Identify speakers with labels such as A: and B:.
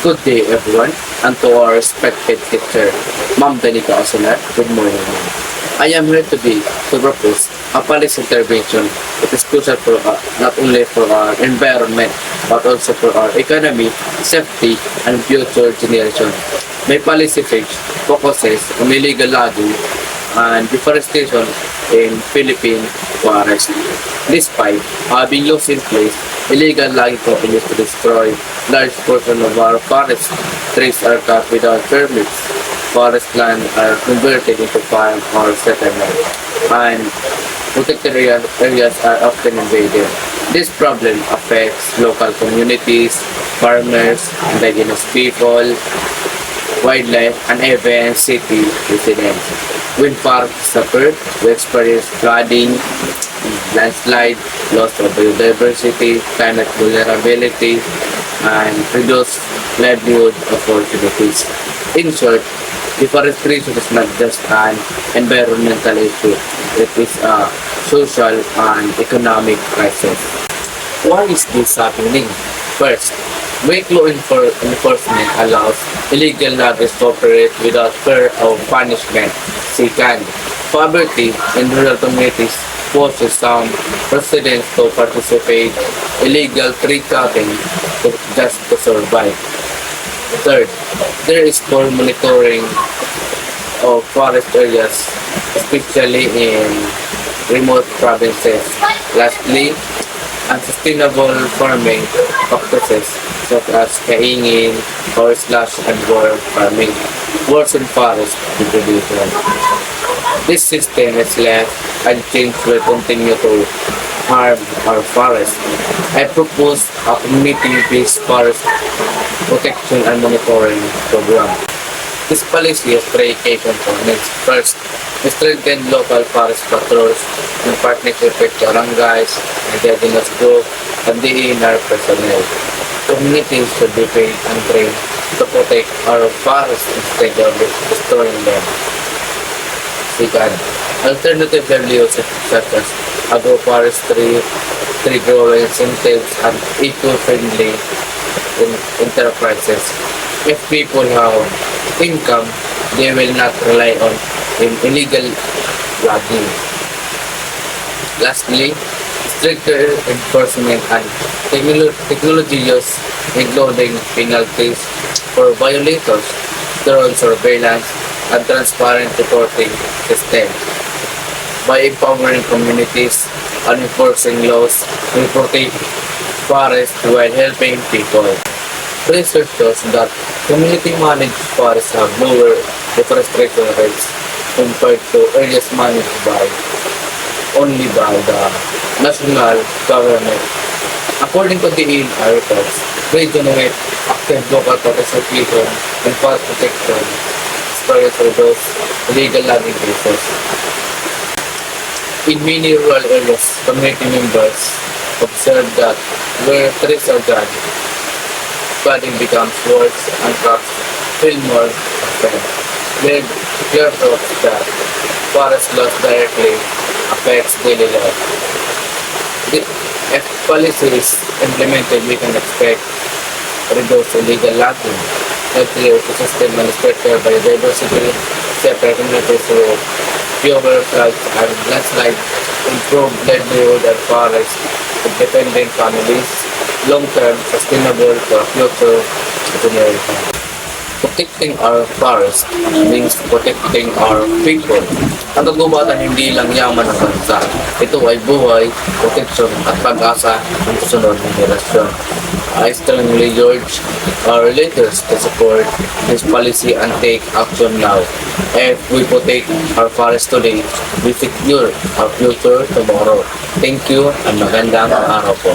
A: Good day everyone, and to our respected teacher, Ma'am Danica Osalar, good morning ma'am. I am here today to propose a policy intervention that is crucial for not only for our environment but also for our economy, safety, and future generation. My policy page focuses on illegal logging and deforestation in Philippine forest. Despite having laws in place, illegal logging continues to destroy large portions of our forests. Trees are cut without permits. Forest land are converted into farm or settlement, and protected areas are often invaded. This problem affects local communities, farmers, indigenous people, wildlife, and even city residents. When forests suffer, we experience flooding, landslide, loss of biodiversity, climate vulnerability, and reduced livelihood opportunities. In short, deforestation is not just an environmental issue, it is a social and economic crisis. Why is this happening? First, weak law enforcement allows illegal loggers to operate without fear of punishment. Second, poverty in rural communities forces some residents to participate illegal tree cutting just to survive. Third, there is poor monitoring of forest areas, especially in remote provinces. Lastly, unsustainable farming practices such as kaingin or slash and burn farming worsen forest degradation. This system is left unchanged will continue to harm our forest. I propose a community-based forest protection and monitoring program. This policy has three key components. First, strengthen local forest patrols in partnership with barangays, indigenous group, and the DENR personnel. Communities should be paid and trained to protect our forests instead of destroying them. Second, alternative livelihoods such as agroforestry, tree growing incentives, and eco-friendly enterprises. If people have income, they will not rely on illegal logging. Lastly, stricter enforcement and technology use, including penalties for violators, drone surveillance, and transparent reporting system. By empowering communities and enforcing laws, we protect forests while helping people. Research shows that community-managed forests have lower deforestation rates compared to areas managed only by the national government. According to the DENR reports, they generate active local participation in forest protection, experience reduce illegal logging cases. In many rural areas, community members observe that where trees are gone, flooding becomes worse and crops feel more often. With clear proof that forest loss directly affects daily life. If policy is implemented, we can expect reduced illegal logging, healthier ecosystem and stricter biodiversity, separate communities with fewer floods and landslide, improved livelihood and forests, independent families, long-term sustainable for future generations. Protecting our forest means protecting our people. Ang kagubatan hindi lang yaman ng bansa. Ito ay buhay, proteksyon at pag-asa ng susunod na henerasyon. I strongly urge our leaders to support this policy and take action now. If we protect our forest today, we secure our future tomorrow. Thank you and magandang araw po.